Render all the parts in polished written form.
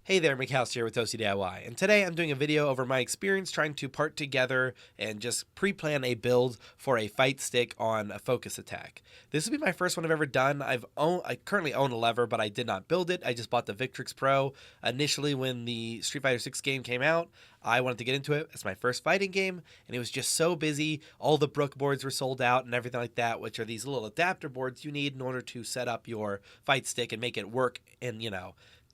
Hey there, McAllister here with Toasty DIY, and today I'm doing a video over my experience trying to part together and just pre-plan a build for a fight stick on a focus attack. This will be my first one I've ever done. I currently own a lever, but I did not build it. I just bought the Victrix Pro. Initially, when the Street Fighter 6 game came out, I wanted to get into it. It's my first fighting game, and it was just so busy. All the Brook boards were sold out and everything like that, which are these little adapter boards you need in order to set up your fight stick and make it work and,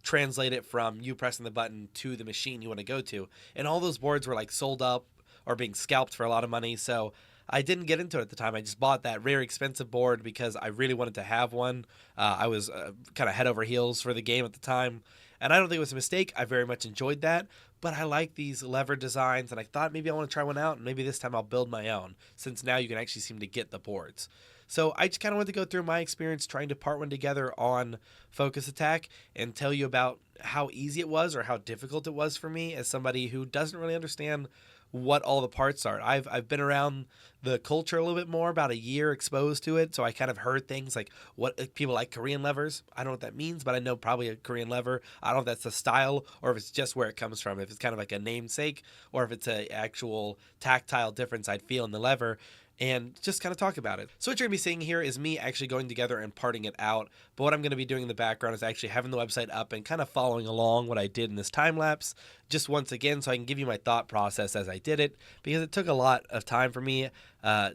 translate it from you pressing the button to the machine you want to go to. And all those boards were like sold up or being scalped for a lot of money. So I didn't get into it at the time. I just bought that very expensive board because I really wanted to have one. I was kind of head over heels for the game at the time. And I don't think it was a mistake. I very much enjoyed that. But I like these lever designs, and I thought maybe I want to try one out, and maybe this time I'll build my own, since now you can actually seem to get the boards. So I just kind of wanted to go through my experience trying to part one together on Focus Attack and tell you about how easy it was or how difficult it was for me as somebody who doesn't really understand what all the parts are. I've been around the culture a little bit more, about a year exposed to it, so I kind of heard things like what people like Korean levers. I don't know what that means, but I know probably a Korean lever. I don't know if that's the style or if it's just where it comes from, if it's kind of like a namesake or if it's an actual tactile difference I'd feel in the lever, and just kind of talk about it. So what you're going to be seeing here is me actually going together and parting it out, but what I'm going to be doing in the background is actually having the website up and kind of following along what I did in this time lapse, just once again, so I can give you my thought process as I did it, because it took a lot of time for me.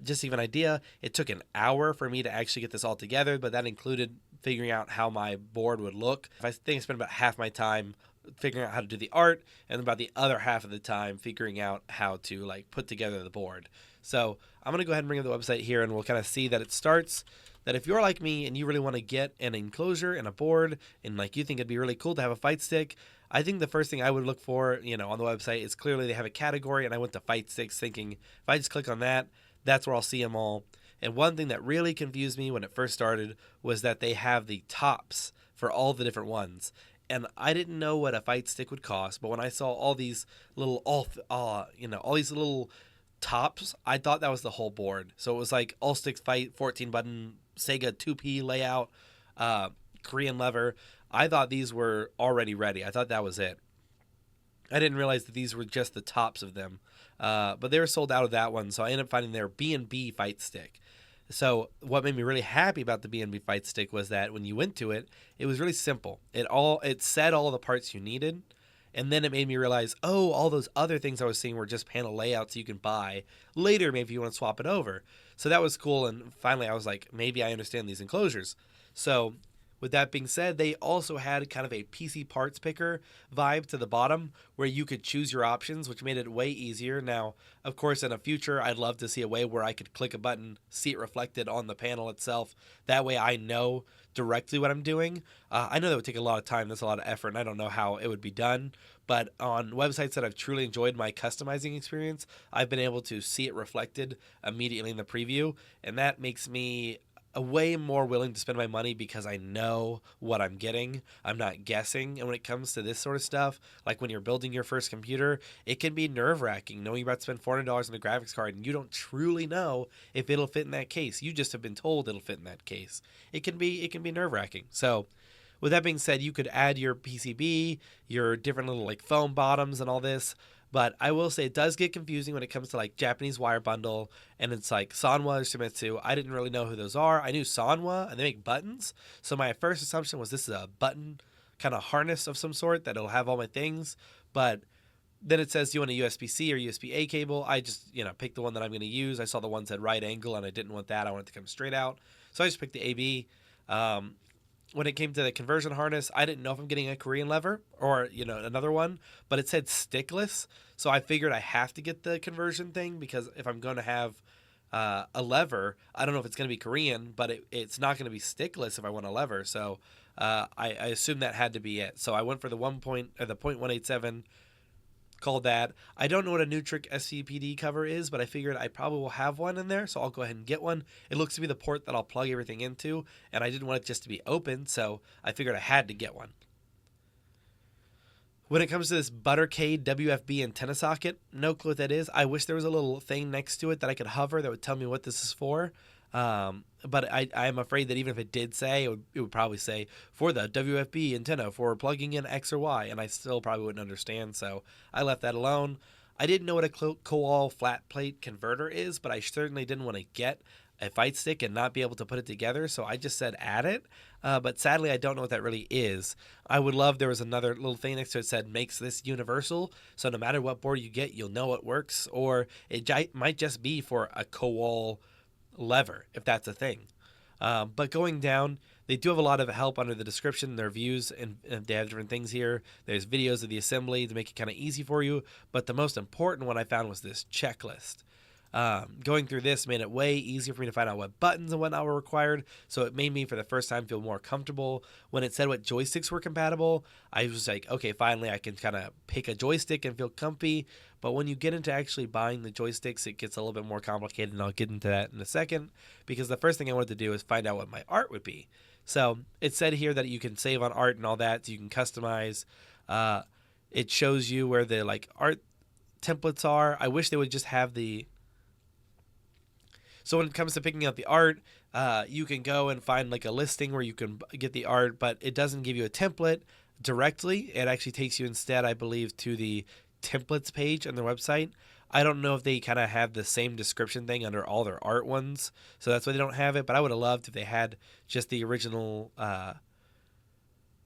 Just to give an idea, it took an hour for me to actually get this all together, but that included figuring out how my board would look. I think I spent about half my time figuring out how to do the art, and about the other half of the time figuring out how to put together the board. So I'm going to go ahead and bring up the website here, and we'll kind of see that it starts that if you're like me and you really want to get an enclosure and a board and you think it'd be really cool to have a fight stick, I think the first thing I would look for, on the website is clearly they have a category, and I went to fight sticks thinking if I just click on that, that's where I'll see them all. And one thing that really confused me when it first started was that they have the tops for all the different ones. And I didn't know what a fight stick would cost, but when I saw all these little all these little tops, I thought that was the whole board. So it was like all sticks fight, 14 button, Sega 2P layout, Korean lever. I thought these were already ready. I thought that was it. I didn't realize that these were just the tops of them, but they were sold out of that one. So I ended up finding their B&B fight stick. So what made me really happy about the B&B fight stick was that when you went to it, it was really simple. It said all the parts you needed. And then it made me realize, all those other things I was seeing were just panel layouts you can buy later, maybe you want to swap it over. So that was cool, and finally I was like, maybe I understand these enclosures. So with that being said, they also had kind of a PC parts picker vibe to the bottom where you could choose your options, which made it way easier. Now, of course, in the future, I'd love to see a way where I could click a button, see it reflected on the panel itself. That way I know directly what I'm doing. I know that would take a lot of time. That's a lot of effort, and I don't know how it would be done. But on websites that I've truly enjoyed my customizing experience, I've been able to see it reflected immediately in the preview, and that makes me way more willing to spend my money because I know what I'm getting. I'm not guessing. And when it comes to this sort of stuff, like when you're building your first computer, it can be nerve-wracking knowing you're about to spend $400 on a graphics card and you don't truly know if it'll fit in that case. You just have been told it'll fit in that case. It can be nerve-wracking. So with that being said, you could add your PCB, your different little foam bottoms and all this. But I will say it does get confusing when it comes to Japanese wire bundle, and it's Sanwa or Shimizu. I didn't really know who those are. I knew Sanwa, and they make buttons. So my first assumption was this is a button kind of harness of some sort that it'll have all my things. But then it says, do you want a USB-C or USB-A cable? I just, picked the one that I'm going to use. I saw the one said right angle, and I didn't want that. I wanted it to come straight out. So I just picked the AB. When it came to the conversion harness, I didn't know if I'm getting a Korean lever or, another one, but it said stickless. So I figured I have to get the conversion thing because if I'm going to have a lever, I don't know if it's going to be Korean, but it's not going to be stickless if I want a lever. So I assumed that had to be it. So I went for the 0.187. Called that. I don't know what a Nutric SCPD cover is, but I figured I probably will have one in there, so I'll go ahead and get one. It looks to be the port that I'll plug everything into, and I didn't want it just to be open, so I figured I had to get one. When it comes to this Buttercade WFB antenna socket, no clue what that is. I wish there was a little thing next to it that I could hover that would tell me what this is for. But I'm afraid that even if it did say, it would probably say for the WFB antenna for plugging in X or Y, and I still probably wouldn't understand. So I left that alone. I didn't know what a coal flat plate converter is, but I certainly didn't want to get a fight stick and not be able to put it together, so I just said add it. But sadly, I don't know what that really is. I would love there was another little thing next to it said makes this universal, so no matter what board you get, you'll know it works, or it might just be for a coal lever, if that's a thing. But going down, they do have a lot of help under the description, their views, and they have different things here. There's videos of the assembly to make it kind of easy for you. But the most important one I found was this checklist. Going through this made it way easier for me to find out what buttons and whatnot were required, so it made me for the first time feel more comfortable. When it said what joysticks were compatible, I was like, okay, finally I can kind of pick a joystick and feel comfy. But when you get into actually buying the joysticks, it gets a little bit more complicated, and I'll get into that in a second, because the first thing I wanted to do is find out what my art would be. So it said here that you can save on art and all that, so you can customize. It shows you where the art templates are. I wish they would just have the... So when it comes to picking out the art, you can go and find a listing where you can get the art, but it doesn't give you a template directly. It actually takes you instead, I believe, to the templates page on their website. I don't know if they kind of have the same description thing under all their art ones, so that's why they don't have it, but I would have loved if they had just the original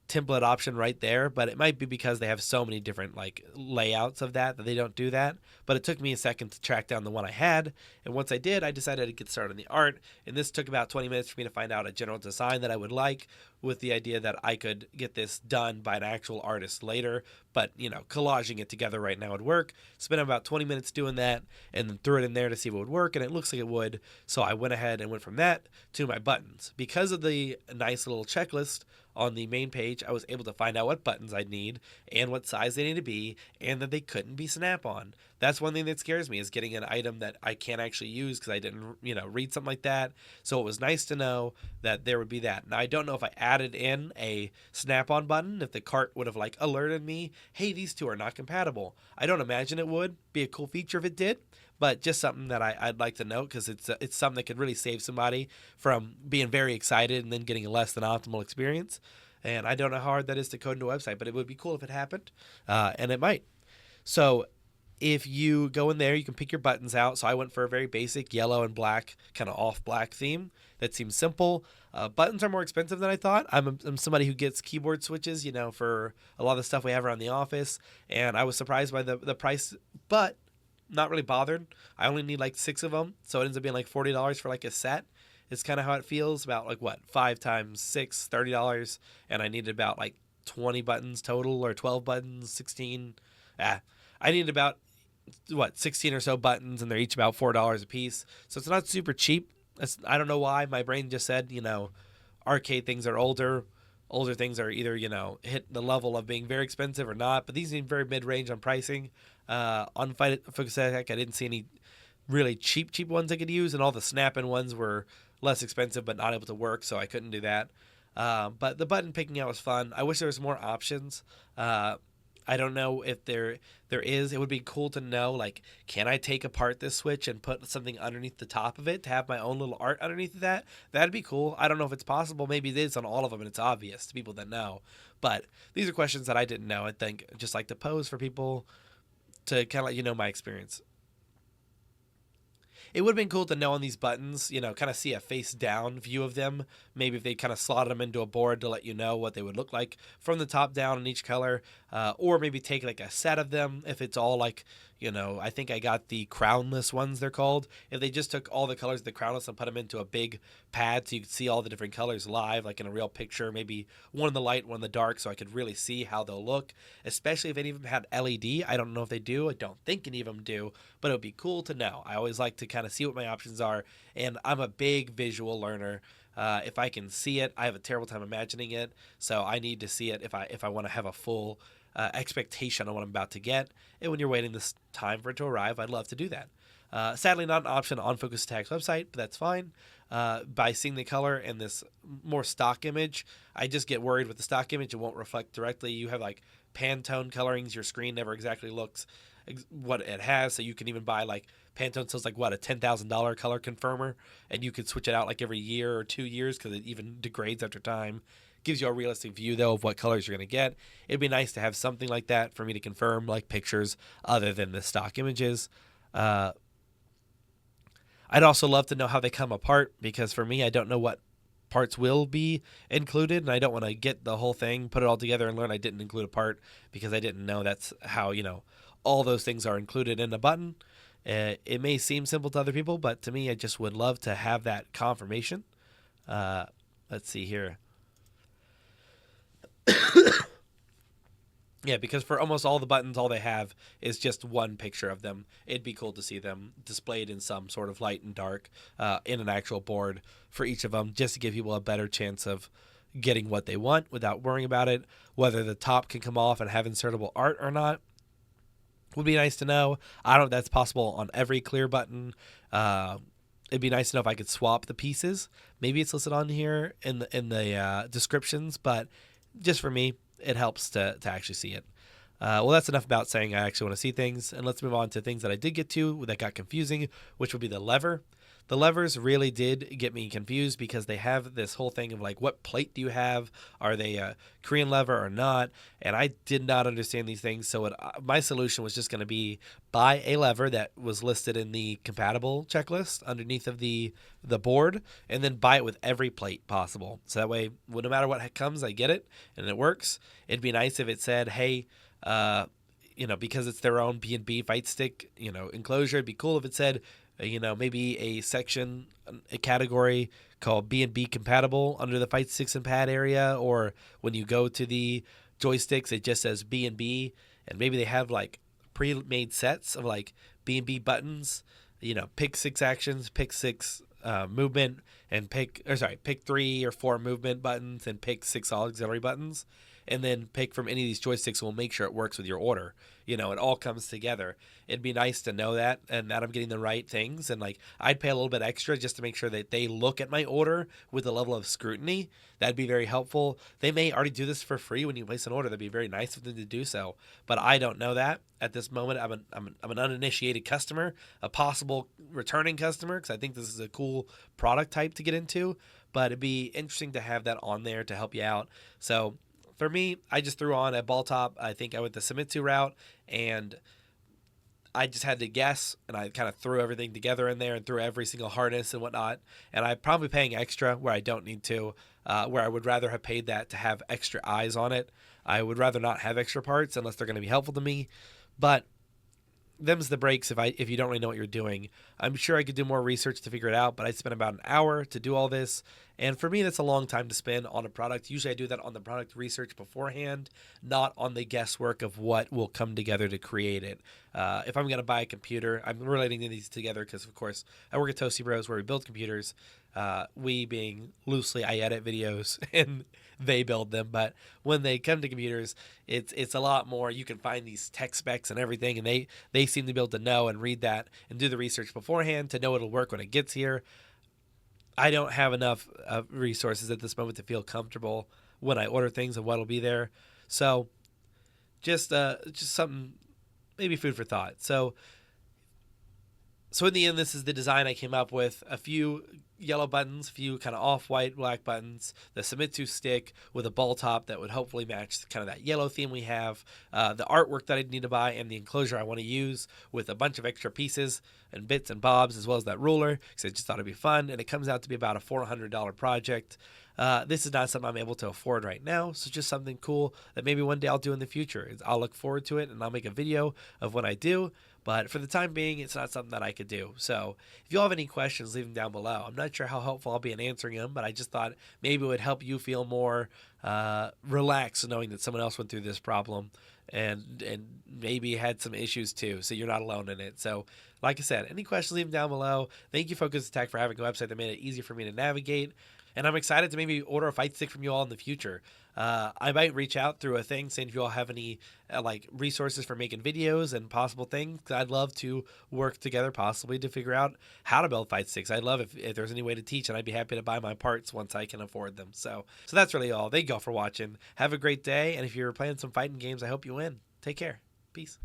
template option right there, but it might be because they have so many different layouts of that they don't do that. But it took me a second to track down the one I had, and once I did, I decided to get started on the art, and this took about 20 minutes for me to find out a general design that I would like, with the idea that I could get this done by an actual artist later, but collaging it together right now would work. Spent about 20 minutes doing that, and then threw it in there to see what would work, and it looks like it would, so I went ahead and went from that to my buttons. Because of the nice little checklist on the main page, I was able to find out what buttons I'd need and what size they need to be, and that they couldn't be snap-on. That's one thing that scares me, is getting an item that I can't actually use because I didn't, read something like that. So it was nice to know that there would be that. Now, I don't know if I added in a snap-on button, if the cart would have alerted me, hey, these two are not compatible. I don't imagine it would be a cool feature if it did, but just something that I'd like to note, because it's something that could really save somebody from being very excited and then getting a less than optimal experience. And I don't know how hard that is to code into a website, but it would be cool if it happened, and it might. So if you go in there, you can pick your buttons out. So I went for a very basic yellow and black, kind of off black theme. That seems simple. Buttons are more expensive than I thought. I'm somebody who gets keyboard switches, for a lot of the stuff we have around the office, and I was surprised by the price, but not really bothered. I only need 6 of them, so it ends up being $40 for a set. It's kind of how it feels. About 5 times 6, $30, and I needed about 20 buttons total, or 12 buttons, 16. I needed about 16 or so buttons, and they're each about $4 a piece. So it's not super cheap. I don't know why. My brain just said, arcade things are older. Older things are either, hit the level of being very expensive or not. But these seem very mid-range on pricing. On Fightstick, I didn't see any really cheap ones I could use, and all the snap-in ones were less expensive but not able to work, so I couldn't do that. But the button picking out was fun. I wish there was more options. I don't know if there is. It would be cool to know, can I take apart this switch and put something underneath the top of it to have my own little art underneath of that? That'd be cool. I don't know if it's possible. Maybe it is on all of them, and it's obvious to people that know. But these are questions that I didn't know. I think just like to pose for people to kind of let my experience. It would have been cool to know on these buttons, kind of see a face down view of them. Maybe if they kind of slotted them into a board to let you know what they would look like from the top down in each color, or maybe take a set of them if it's all I think I got the crownless ones, they're called. If they just took all the colors of the crownless and put them into a big pad so you could see all the different colors live, in a real picture, maybe one in the light, one in the dark, so I could really see how they'll look, especially if any of them had LED. I don't know if they do. I don't think any of them do, but it would be cool to know. I always like to kind of see what my options are, and I'm a big visual learner. If I can see it, I have a terrible time imagining it, so I need to see it if I want to have a full expectation on what I'm about to get. And when you're waiting this time for it to arrive, I'd love to do that. Sadly, not an option on Focus Attack's website, but that's fine. By seeing the color and this more stock image, I just get worried with the stock image. It won't reflect directly. You have Pantone colorings. Your screen never exactly looks what it has. So you can even buy like Pantone sells like what, a $10,000 color confirmer, and you could switch it out like every year or 2 years because it even degrades after time. Gives you a realistic view though of what colors you're going to get. It'd be nice to have something like that for me to confirm like pictures other than the stock images. I'd also love to know how they come apart, because for me, I don't know what parts will be included, and I don't want to get the whole thing, put it all together, and learn I didn't include a part because I didn't know that's how, all those things are included in a button. It may seem simple to other people, but to me, I just would love to have that confirmation. Let's see here. Yeah, because for almost all the buttons, all they have is just one picture of them. It'd be cool to see them displayed in some sort of light and dark in an actual board for each of them, just to give people a better chance of getting what they want without worrying about it. Whether the top can come off and have insertable art or not would be nice to know. I don't know if that's possible on every clear button. It'd be nice to know if I could swap the pieces. Maybe it's listed on here in the descriptions, but just for me, it helps to actually see it. Well, that's enough about saying I actually want to see things, and let's move on to things that I did get to that got confusing, which would be the lever. The levers really did get me confused because they have this whole thing of like, what plate do you have? Are they a Korean lever or not? And I did not understand these things. So my solution was just going to be buy a lever that was listed in the compatible checklist underneath of the board, and then buy it with every plate possible. So that way, well, no matter what comes, I get it and it works. It'd be nice if it said, hey, because it's their own B&B Fightstick, enclosure. It'd be cool if it said, maybe a section, a category called B&B compatible under the Fightsticks and pad area, or when you go to the joysticks, it just says B&B, and maybe they have like pre-made sets of like B&B buttons, pick 6 actions, pick 6 movement, and pick 3 or 4 movement buttons, and pick 6 auxiliary buttons, and then pick from any of these joysticks, and we'll make sure it works with your order. It all comes together. It'd be nice to know that, and that I'm getting the right things. And like, I'd pay a little bit extra just to make sure that they look at my order with a level of scrutiny. That'd be very helpful. They may already do this for free when you place an order. That'd be very nice of them to do so. But I don't know that at this moment. I'm an uninitiated customer, a possible returning customer, because I think this is a cool product type to get into. But it'd be interesting to have that on there to help you out. So for me, I just threw on a ball top. I think I went the Samitsu route, and I just had to guess, and I kind of threw everything together in there and threw every single harness and whatnot. And I'm probably paying extra where I don't need to, where I would rather have paid that to have extra eyes on it. I would rather not have extra parts unless they're going to be helpful to me. But them's the breaks if you don't really know what you're doing. I'm sure I could do more research to figure it out, but I spent about an hour to do all this. And for me, that's a long time to spend on a product. Usually I do that on the product research beforehand, not on the guesswork of what will come together to create it. If I'm going to buy a computer, I'm relating these together because, of course, I work at Toasty Bros where we build computers. We being loosely, I edit videos and they build them. But when they come to computers, it's a lot more. You can find these tech specs and everything, and they seem to be able to know and read that and do the research beforehand to know it'll work when it gets here. I don't have enough resources at this moment to feel comfortable when I order things and what'll be there. So just something, maybe food for thought. So in the end, this is the design I came up with. A few yellow buttons, a few kind of off-white black buttons, the Samitsu stick with a ball top that would hopefully match kind of that yellow theme we have, the artwork that I'd need to buy, and the enclosure I want to use with a bunch of extra pieces and bits and bobs, as well as that ruler, because I just thought it'd be fun. And it comes out to be about a $400 project. This is not something I'm able to afford right now, so just something cool that maybe one day I'll do in the future. I'll look forward to it, and I'll make a video of when I do. But for the time being, it's not something that I could do. So if you all have any questions, leave them down below. I'm not sure how helpful I'll be in answering them, but I just thought maybe it would help you feel more relaxed knowing that someone else went through this problem and maybe had some issues too, so you're not alone in it. So like I said, any questions, leave them down below. Thank you, Focus Attack, for having a website that made it easier for me to navigate. And I'm excited to maybe order a Fightstick from you all in the future. I might reach out through a thing saying if you all have any resources for making videos and possible things. I'd love to work together possibly to figure out how to build Fightsticks. I'd love if there's any way to teach, and I'd be happy to buy my parts once I can afford them. So that's really all. Thank you all for watching. Have a great day, and if you're playing some fighting games, I hope you win. Take care. Peace.